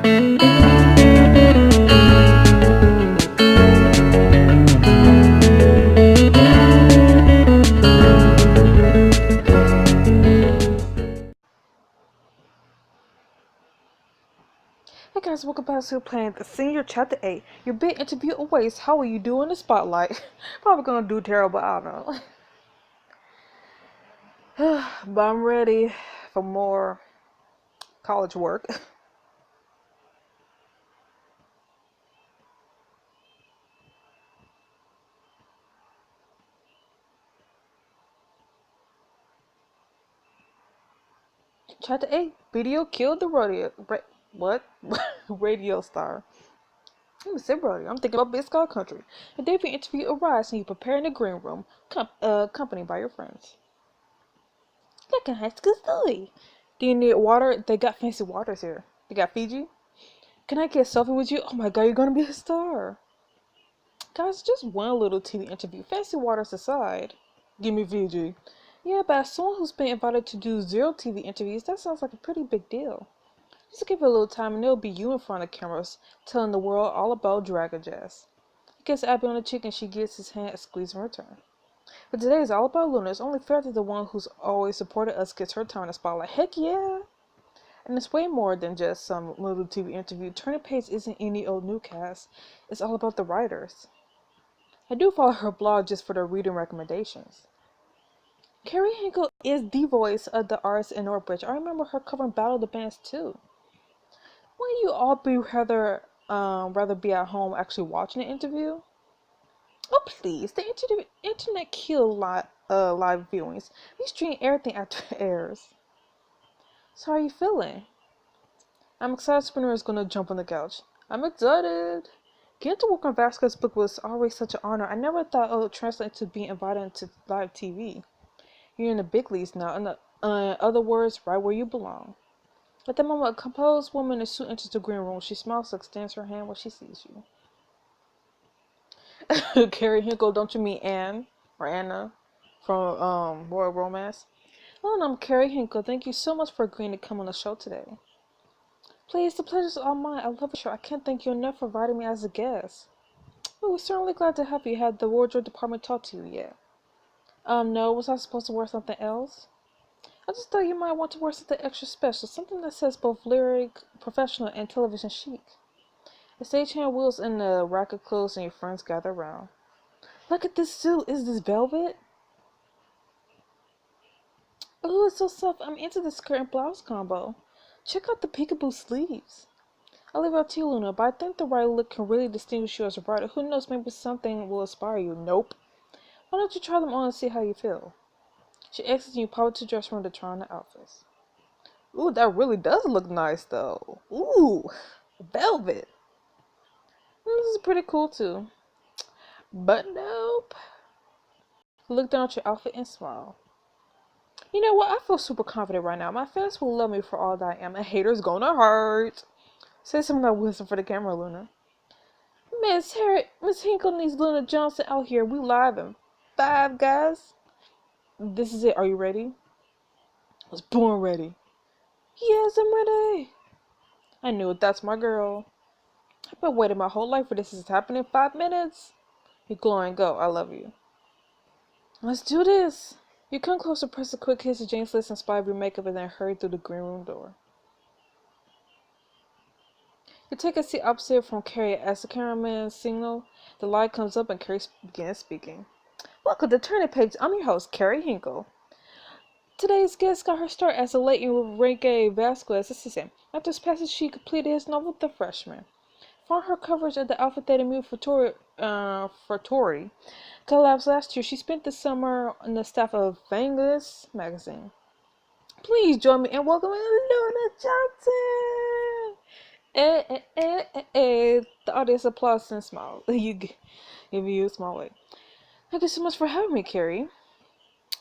Hey guys, welcome back to playing the Senior Chapter 8. Your big interview awaits. How will you do in the spotlight? Probably gonna do terrible, I don't know. But I'm ready for more college work. Chapter 8, video killed the what? Radio star. I'm a rodeo. I'm thinking about Big Sky Country. The day of your interview arrives and you prepare in the green room, accompanied by your friends. Like a high school story. Do you need water? They got fancy waters here. They got Fiji. Can I get a selfie with you? Oh my god, you're gonna be a star. Guys, just one little TV interview. Fancy waters aside. Give me Fiji. Yeah, but as someone who's been invited to do 0 TV interviews, that sounds like a pretty big deal. Just give it a little time and it'll be you in front of cameras, telling the world all about Dragon Jazz. He gets Abby on the cheek and she gets his hand squeezed in return. But today is all about Luna. It's only fair that the one who's always supported us gets her time in the spotlight. Heck yeah! And it's way more than just some little TV interview. Turning Page isn't any old newscast. It's all about the writers. I do follow her blog just for the reading recommendations. Carrie Hinkle is the voice of the artist in Northbridge. I remember her covering Battle of the Bands too. Wouldn't you all be rather be at home actually watching the interview? Oh please, the internet killed live viewings. We stream everything after it airs. So how are you feeling? I'm excited Spinner is gonna jump on the couch. I'm excited. Getting to work on Vasquez's book was always such an honor. I never thought it would translate to being invited into live TV. You're in the big leagues now. In other words, right where you belong. At the moment, a composed woman in a suit enters the green room. She smiles and extends her hand when she sees you. Carrie Hinkle, don't you mean Anne or Anna from Royal Romance? Oh, I'm Carrie Hinkle. Thank you so much for agreeing to come on the show today. Please, the pleasure's all mine. I love the show. I can't thank you enough for inviting me as a guest. Oh, we're certainly glad to have you. Had the wardrobe department talk to you yet? No. Was I supposed to wear something else? I just thought you might want to wear something extra special. Something that says both lyric, professional, and television chic. The stagehand wheels in the rack of clothes and your friends gather around. Look at this suit. Is this velvet? Oh, it's so soft. I'm into the skirt and blouse combo. Check out the peekaboo sleeves. I'll leave it up to you, Luna, but I think the right look can really distinguish you as a writer. Who knows, maybe something will inspire you. Nope. Why don't you try them on and see how you feel? She exits and you pop to the dressing room to try on the outfits. Ooh, that really does look nice, though. Ooh, velvet. This is pretty cool, too. But nope. Look down at your outfit and smile. You know what? I feel super confident right now. My fans will love me for all that I am. A hater's gonna hurt. Say some of that wisdom for the camera, Luna. Miss Hinkle needs Luna Johnson out here. We live in 5, guys. This is it. Are you ready? I was born ready. Yes, I'm ready. I knew it. That's my girl. I've been waiting my whole life for this. Is happening in 5 minutes. You glowing, go. I love you. Let's do this. You come closer, press a quick kiss to Jane's list, inspired your makeup, and then hurry through the green room door. You take a seat opposite from Carrie. As the cameraman signal, the light comes up and Carrie begins speaking. Welcome to Turning Page. I'm your host, Carrie Hinkle. Today's guest got her start as a late Enrique Vasquez assistant. After his passage, she completed his novel, The Freshman. Found her coverage of the Alpha Theta Mu Tori collapsed last year. She spent the summer on the staff of Vangus magazine. Please join me in welcoming Luna Johnson. The audience applauds and smiles. Give you a small way. Thank you so much for having me, Carrie.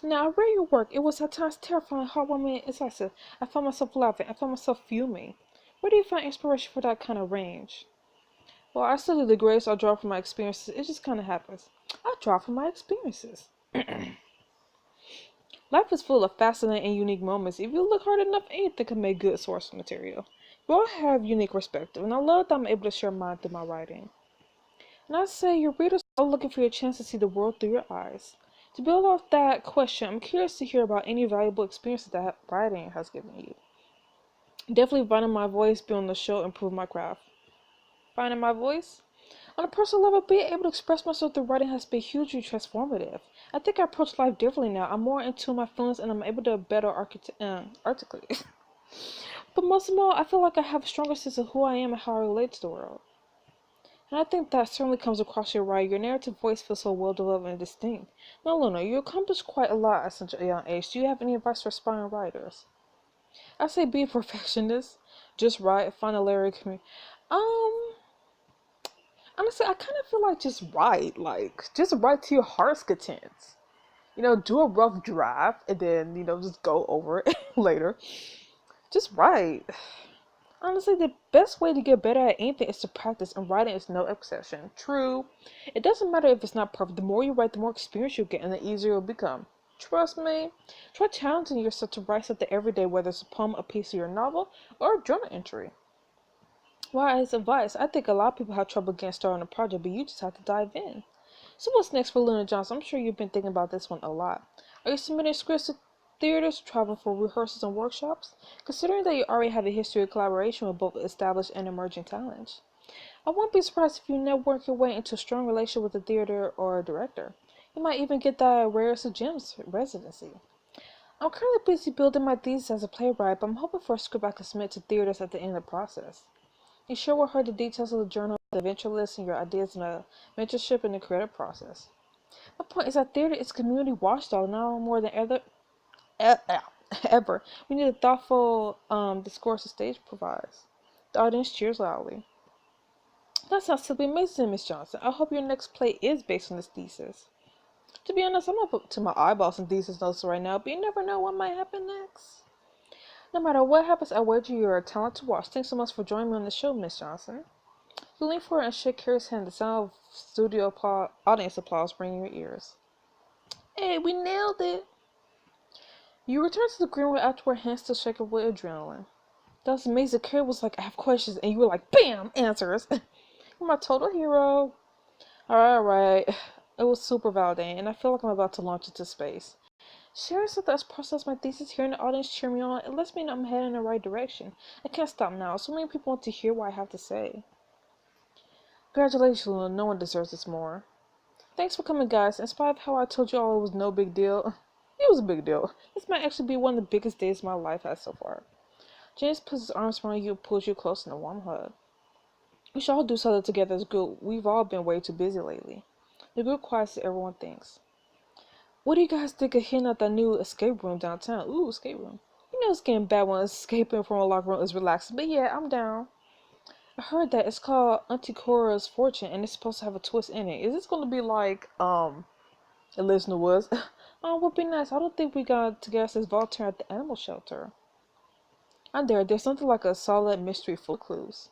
Now, I read your work. It was at times terrifying, heartwarming, and incisive. I found myself laughing. I found myself fuming. Where do you find inspiration for that kind of range? Well, I study the grades I draw from my experiences. It just kind of happens. I draw from my experiences. Life is full of fascinating and unique moments. If you look hard enough, anything can make good source material. We all have unique perspective, and I love that I'm able to share mine through my writing. And I say your readers are looking for your chance to see the world through your eyes. To build off that question, I'm curious to hear about any valuable experiences that writing has given you. Definitely finding my voice, building the show, improve my craft. Finding my voice? On a personal level, being able to express myself through writing has been hugely transformative. I think I approach life differently now. I'm more into my feelings and I'm able to better articulate. But most of all, I feel like I have a stronger sense of who I am and how I relate to the world. And I think that certainly comes across your writing. Your narrative voice feels so well developed and distinct. Now, Luna, you accomplished quite a lot at such a young age. Do you have any advice for aspiring writers? I say be a perfectionist. Just write, find a literary community. Um, Honestly, I kind of feel like just write. Like, just write to your heart's content. Do a rough draft and then, just go over it later. Just write. Honestly, the best way to get better at anything is to practice, and writing is no exception. True. It doesn't matter if it's not perfect. The more you write, the more experience you'll get, and the easier it'll become. Trust me. Try challenging yourself to write something every day, whether it's a poem, a piece of your novel, or a journal entry. Wise advice. I think a lot of people have trouble getting started on a project, but you just have to dive in. So what's next for Luna Johnson? I'm sure you've been thinking about this one a lot. Are you submitting scripts to theaters, traveling for rehearsals and workshops? Considering that you already have a history of collaboration with both established and emerging talents, I won't be surprised if you network your way into a strong relationship with a theater or a director. You might even get that Rarest of Gems residency. I'm currently busy building my thesis as a playwright, but I'm hoping for a script I can submit to theaters at the end of the process. You sure will heard the details of the journal, the venture list, and your ideas in the mentorship and the creative process. My point is that theater is a community watchdog now more than ever. We need a thoughtful discourse the stage provides. The audience cheers loudly. That sounds simply amazing, Miss Johnson. I hope your next play is based on this thesis. To be honest, I'm up to my eyeballs in thesis notes right now, but you never know what might happen next. No matter what happens, I wager you're a talent to watch. Thanks so much for joining me on the show, Miss Johnson. You lean forward and shake Carrie's hand. The sound of studio audience applause ringing your ears. Hey, we nailed it! You return to the green room after your hands still shaking with adrenaline. That was amazing. Carrie was like, I have questions, and you were like, BAM! Answers! You're my total hero. Alright. It was super validating, and I feel like I'm about to launch into space. Sharing something as process my thesis, hearing the audience cheer me on, it lets me know I'm heading in the right direction. I can't stop now. So many people want to hear what I have to say. Congratulations, Luna. No one deserves this more. Thanks for coming, guys. In spite of how I told you all it was no big deal, it was a big deal. This might actually be one of the biggest days my life has so far. James puts his arms around you and pulls you close in a warm hug. We should all do something together as a group. We've all been way too busy lately. The group quiets as everyone thinks. What do you guys think of hitting up that new escape room downtown? Ooh, escape room. It's getting bad when escaping from a locker room is relaxing, but yeah, I'm down. I heard that it's called Auntie Cora's Fortune, and it's supposed to have a twist in it. Is this going to be like, It Lives in the Woods? Oh, would be nice. I don't think we got to get us volunteer at the animal shelter. I'm there. There's something like a solid mystery full of clues.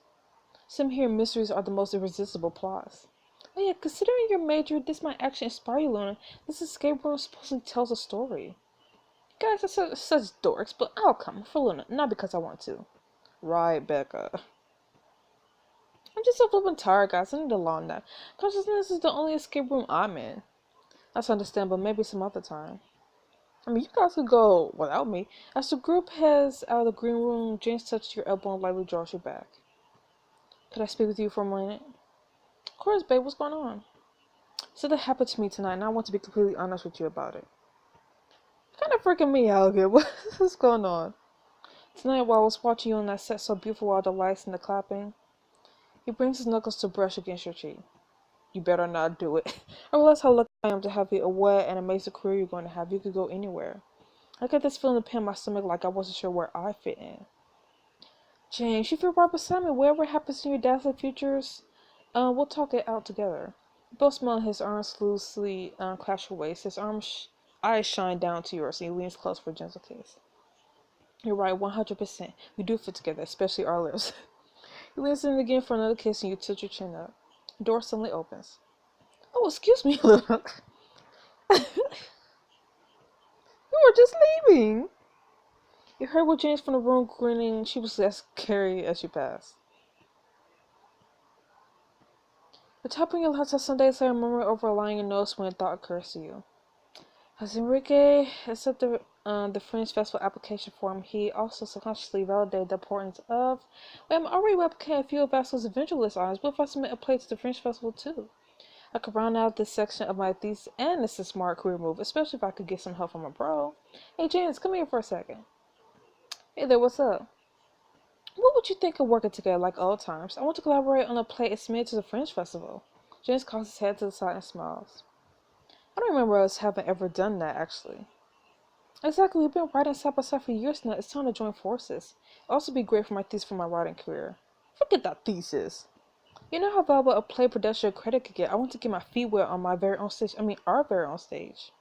Some here mysteries are the most irresistible plots. Oh yeah, considering your major, this might actually inspire you, Luna. This escape room supposedly tells a story. You guys are such dorks, but I'll come for Luna, not because I want to. Right, Becca. I'm just so flippin' tired, guys. I need a long nap. Consciousness is the only escape room I'm in. That's understandable. Maybe some other time. I mean, you guys could go without me. As the group heads out of the green room, James touches your elbow and lightly draws you back. Could I speak with you for a minute? Of course, babe. What's going on? Something happened to me tonight, and I want to be completely honest with you about it. Kind of freaking me out here. What's going on? Tonight, while I was watching you on that set so beautiful, all the lights and the clapping, he brings his knuckles to brush against your cheek. You better not do it. I realize how lucky I am to have you, a wet and amazing career you're going to have. You could go anywhere. I got this feeling to pin my stomach like I wasn't sure where I fit in. James, you feel right beside me. Whatever happens in your dazzling futures, we'll talk it out together. Both smile. His arms loosely clasp your waist. His eyes shine down to yours, and he leans close for a gentle kiss. You're right, 100%. We do fit together, especially our lips. He leans in again for another kiss, and you tilt your chin up. The door suddenly opens. Oh, excuse me, look. You were just leaving. You heard what James from the room grinning. She was as scary as she passed. The top of your lips has some days I remember overlying your nose when a thought occurs to you. As Enrique accepted the Fringe Festival application form, he also subconsciously validated the importance of, wait, I'm already replicating a few of Vasco's evangelist honors. What if I submit a play to the Fringe Festival too? I could round out this section of my thesis, and it's a smart career move, especially if I could get some help from my bro. Hey, James, come here for a second. Hey there, what's up? What would you think of working together like old times? I want to collaborate on a play and submit to the Fringe Festival. James cocks his head to the side and smiles. I don't remember us having ever done that, actually. Exactly, we've been writing side by side for years now. It's time to join forces. It'll also be great for my thesis for my writing career. Forget that thesis. You know how valuable a play production credit could get. I want to get my feet wet on my very own stage. I mean, our very own stage.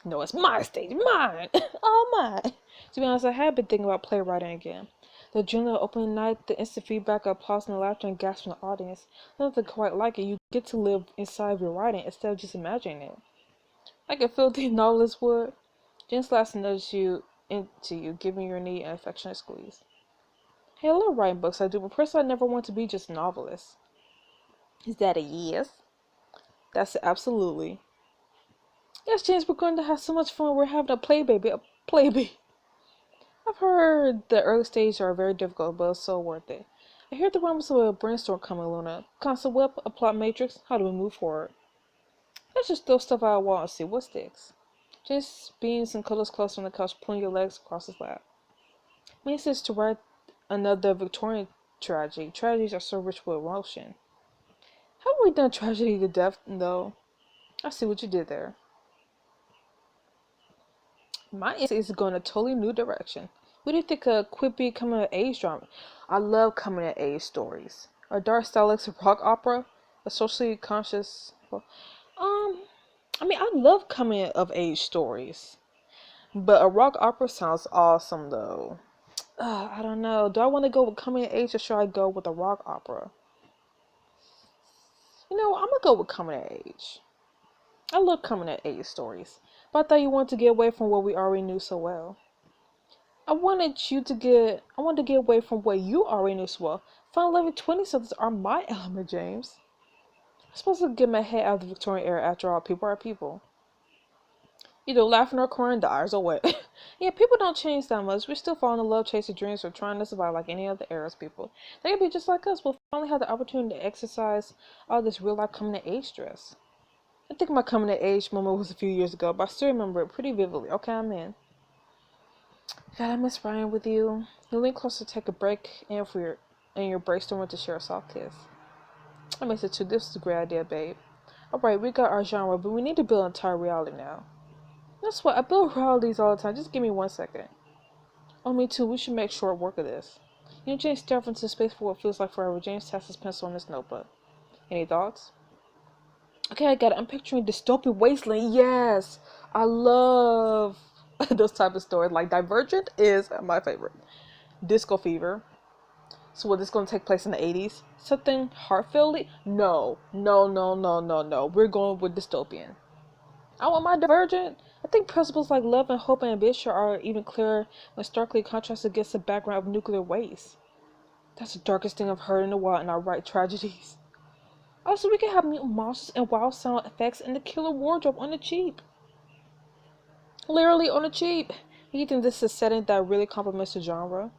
No, it's my stage. Mine. All mine. To be honest, I have been thinking about playwriting again. The adrenaline of opening night, the instant feedback of applause and laughter and gasps from the audience. Nothing quite like it. You get to live inside of your writing instead of just imagining it. I can feel the novelist would. Jen's last nudged you into you, giving your knee an affectionate squeeze. Hey, I love writing books, I do, but personally I never want to be just a novelist. Is that a yes? That's absolutely. Yes, James, we're going to have so much fun. We're having a play baby. A play baby. I've heard the early stages are very difficult, but it's so worth it. I hear the rumbles of a brainstorm coming, Luna. Concept whip, a plot matrix. How do we move forward? Let's just throw stuff out of the wall and see what sticks. James beams and cuddles close on the couch, pulling your legs across his lap. Me insists to write another Victorian tragedy. Tragedies are so rich with emotion. Haven't we done tragedy to death, though? I see what you did there. My instinct is going a totally new direction. What do you think of quippy coming of age drama? I love coming of age stories. A dark stylish rock opera, a socially conscious. I love coming of age stories, but a rock opera sounds awesome though. I don't know. Do I want to go with coming of age or should I go with a rock opera? I'm gonna go with coming of age. I love coming of age stories, but I thought you wanted to get away from what we already knew so well. I wanted to get away from what you already knew so well. Final 11 20 somethings are my element, James. I'm supposed to get my head out of the Victorian era after all. People are people. Either laughing or crying dies or what. Yeah, people don't change that much. We're still falling in love, chasing dreams, or trying to survive like any other era's people. They could be just like us. We'll finally have the opportunity to exercise all this real life coming of age stress. I think my coming of age moment was a few years ago, but I still remember it pretty vividly. Okay, I'm in. God, I miss Ryan with you. You lean closer to take a break and your brainstorming to share a soft kiss. I miss it too. This is a great idea, babe. Alright, we got our genre, but we need to build an entire reality now. That's what I build realities all the time. Just give me 1 second. Oh, me too. We should make short work of this. James stared into space for what feels like forever. James taps his pencil on his notebook. Any thoughts? Okay, I got it. I'm picturing dystopian wasteland. Yes! I love those type of stories. Like Divergent is my favorite. Disco Fever. So what, this going to take place in the 80s? Something Hartfeld? No. We're going with dystopian. I want my Divergent. I think principles like love and hope and ambition are even clearer when starkly contrasted against the background of nuclear waste. That's the darkest thing I've heard in a while in our right tragedies. Also, we can have mutant monsters and wild sound effects and the killer wardrobe on the cheap. Literally on the cheap. You think this is a setting that really complements the genre?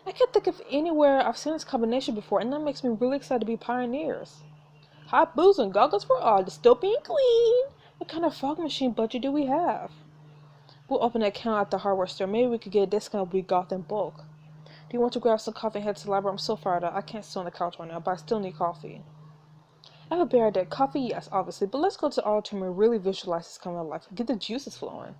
I can't think of anywhere I've seen this combination before, and that makes me really excited to be pioneers. Hot booze and goggles for all, dystopian queen. What kind of fog machine budget do we have? We'll open an account at the hardware store. Maybe we could get a discount if we got in bulk. Do you want to grab some coffee and head to the library? I'm so fired up. I can't sit on the couch right now, but I still need coffee. I have a bear idea. Coffee, yes, obviously, but let's go to Otome and really visualize this coming to life. Get the juices flowing.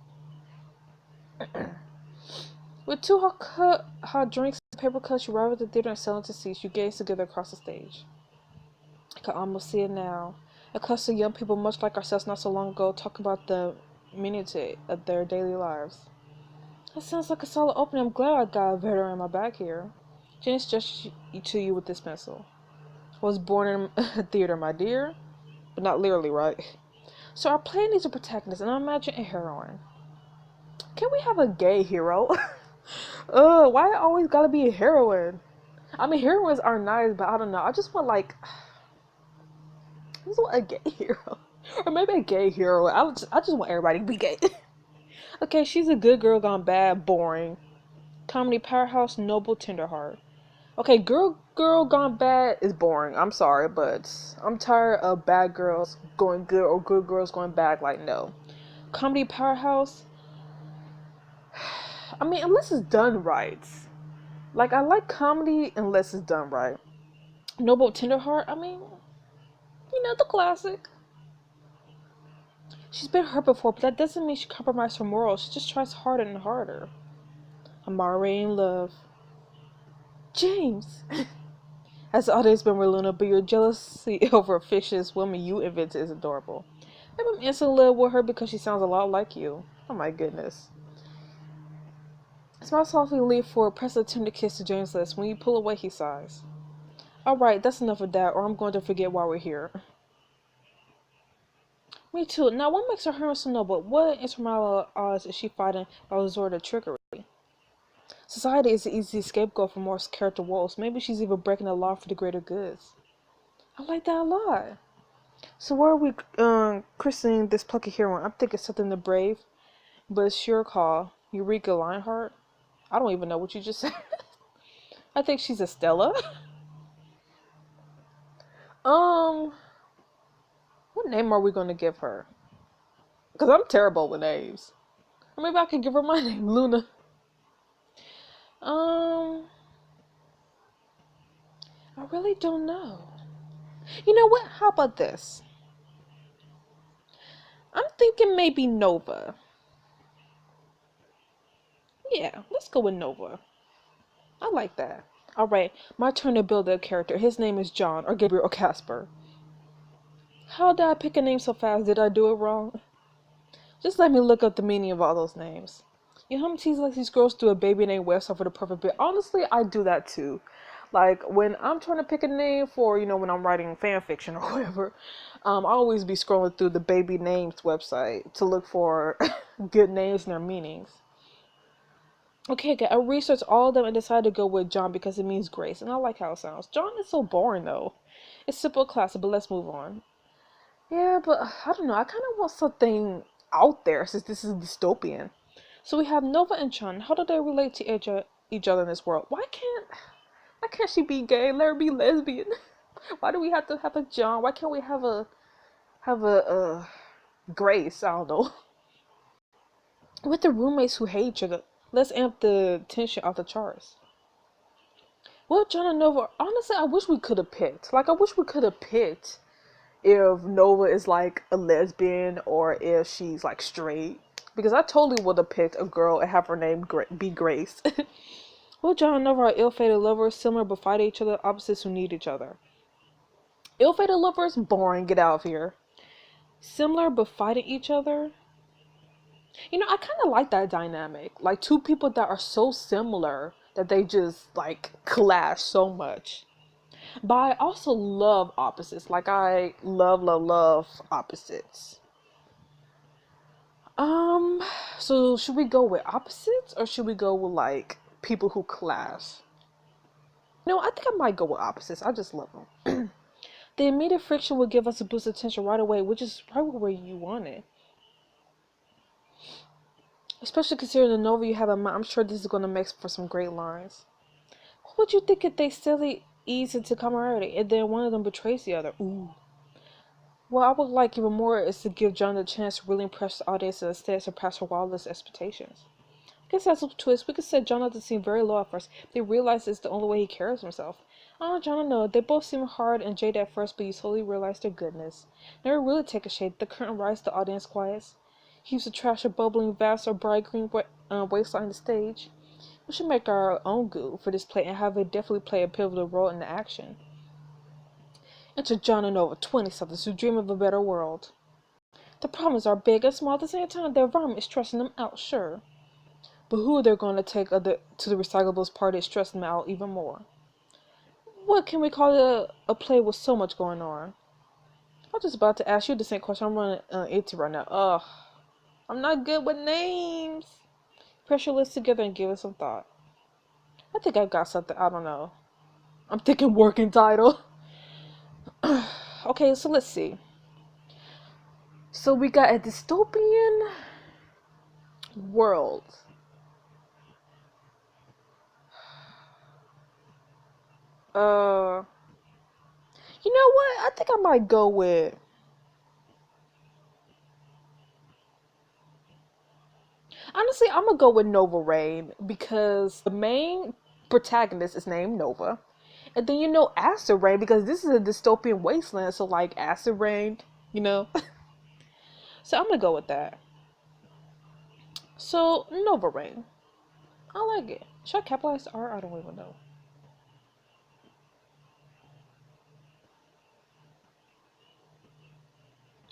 With two hot drinks and paper cuts, you arrive at the theater and settle into seats. You gaze together across the stage. I can almost see it now. A cluster of young people, much like ourselves not so long ago, talking about the minutiae of their daily lives. That sounds like a solid opening. I'm glad I got a veteran in my back here. James gestures to you with this pencil. I was born in a theater, my dear. But not literally, right? So our play needs a protagonist, and I imagine a heroine. Can we have a gay hero? Why it always gotta be a heroine? I mean, heroines are nice, but I don't know. I just want like, I just want a gay hero, or maybe a gay hero. I just want everybody to be gay. Okay, she's a good girl gone bad, boring. Comedy powerhouse, noble, tender heart. Okay, girl gone bad is boring. I'm sorry, but I'm tired of bad girls going good or good girls going bad. Like, no. Comedy powerhouse. I mean, unless it's done right. Like, I like comedy unless it's done right. Noble tender heart. I mean, the classic. She's been hurt before, but that doesn't mean she compromised her morals. She just tries harder and harder. I'm already in love. James! As the audience member, Luna, but your jealousy over a fictitious woman you invented is adorable. Maybe I'm instantly in love with her because she sounds a lot like you. Oh my goodness. Smile softly and leave forward, press a tender kiss to James' lips. When you pull away, he sighs. Alright, that's enough of that, or I'm going to forget why we're here. Me too. Now, what makes her so noble? What insurmountable odds is she fighting by resort of trickery? Society is the easy scapegoat for more character woes. Maybe she's even breaking the law for the greater goods. I like that a lot. So where are we christening this plucky heroine? I'm thinking something the brave, but it's your call. Eureka Lionheart? I don't even know what you just said. I think she's a Stella. What name are we going to give her? Because I'm terrible with names. Or maybe I could give her my name, Luna. I really don't know. You know what? How about this? I'm thinking maybe Nova. Yeah, let's go with Nova. I like that. Alright, my turn to build a character. His name is John, or Gabriel, or Casper. How did I pick a name so fast? Did I do it wrong? Just let me look up the meaning of all those names. You know how many times like these girls do a baby name website for the perfect bit? Honestly, I do that too. Like, when I'm trying to pick a name for, when I'm writing fan fiction or whatever, I always be scrolling through the baby names website to look for good names and their meanings. Okay, I researched all of them and decided to go with John because it means grace, and I like how it sounds. John is so boring though. It's simple, classic, but let's move on. Yeah, but I don't know. I kind of want something out there since this is dystopian. So we have Nova and John. How do they relate to each other in this world? Why can't she be gay? Let her be lesbian. Why do we have to have a John? Why can't we have a Grace? I don't know. With the roommates who hate each other, let's amp the tension off the charts. Well, John and Nova, honestly, I wish we could have picked. Like, I wish we could have picked if Nova is like a lesbian or if she's like straight. Because I totally would have picked a girl and have her name be Grace. Well, John and Nova are ill-fated lovers, similar but fight each other, opposites who need each other. Ill-fated lovers? Boring, get out of here. Similar but fighting each other? I kind of like that dynamic. Like, two people that are so similar that they just, like, clash so much. But I also love opposites. Like, I love opposites. Um, so should we go with opposites or should we go with, like, people who clash? No, I think I might go with opposites. I just love them. The immediate friction will give us a boost of tension right away, which is probably where you want it. Especially considering the novel you have in mind, I'm sure this is going to make for some great lines. What would you think if they steadily ease into camaraderie and then one of them betrays the other? Ooh. What I would like even more is to give John the chance to really impress the audience and instead surpass her wildest expectations. I guess that's a twist. We could set John up to seem very low at first, but they realize it's the only way he carries himself. Oh, John, I know. They both seem hard and jaded at first, but you slowly realize their goodness. Never really take a shade. The curtain rises, the audience quiets. Heaps of trash or bubbling vast or bright green wasteline the stage. We should make our own goo for this play and have it definitely play a pivotal role in the action. Enter John and Nova, 20-somethings who dream of a better world. The problems are big and small at the same time. The environment is stressing them out, sure. But who they're going to take to the recyclables party is stressing them out even more. What can we call a play with so much going on? I was just about to ask you the same question I'm running into right now. Ugh. I'm not good with names. Press your list together and give it some thought. I think I've got something. I don't know. I'm thinking working title. Okay, so let's see. So we got a dystopian world. You know what? I think I might go with. Honestly, I'm gonna go with Nova Rain because the main protagonist is named Nova. And then you know Acid Rain because this is a dystopian wasteland, so like acid rain, you know? So I'm gonna go with that. So Nova Rain. I like it. Should I capitalize the R? I don't even know.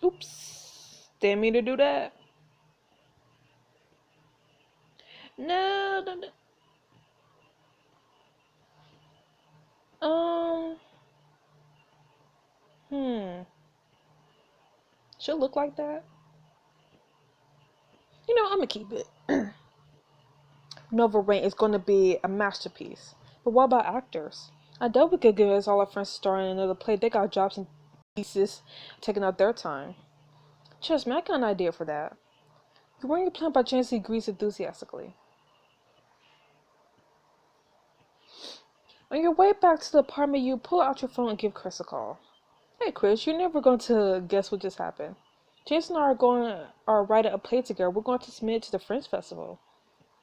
Oops. Didn't mean to do that. No, no, no. Um, hmm. Should it look like that? You know, I'm gonna keep it. Nova Rain is gonna be a masterpiece. But what about actors? I doubt we could give us all our friends starring in another play. They got jobs and pieces taking out their time. Trust me, I got an idea for that. You run your plan by chance, he agrees enthusiastically. On your way back to the apartment, you pull out your phone and give Chris a call. Hey Chris, you're never going to guess what just happened. Jason and I are writing a play together. We're going to submit it to the Fringe Festival.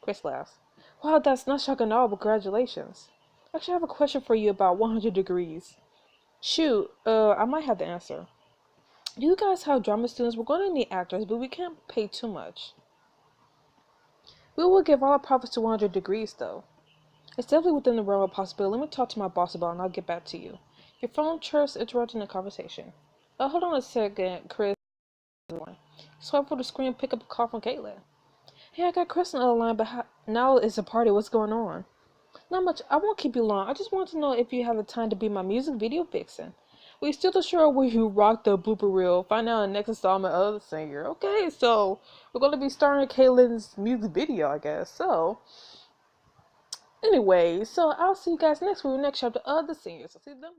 Chris laughs. Wow, that's not shocking at all, but congratulations. Actually, I have a question for you about 100 degrees. Shoot, I might have the answer. You guys have drama students. We're going to need actors, but we can't pay too much. We will give all our profits to 100 degrees, though. It's definitely within the realm of possibility. Let me talk to my boss about it, and I'll get back to you. Your phone chirps, interrupting the conversation. Hold on a second, Chris. Swipe for the screen and pick up a call from Kaitlyn. Hey, I got Chris on the other line, but now it's a party. What's going on? Not much. I won't keep you long. I just want to know if you have the time to be my music video vixen. We still not sure where you rock the blooper reel. Find out in the next installment of The Singer. Okay, so we're going to be starring Kaitlyn's music video, I guess. So, anyway, so I'll see you guys next week, next chapter of The Singer. So see them.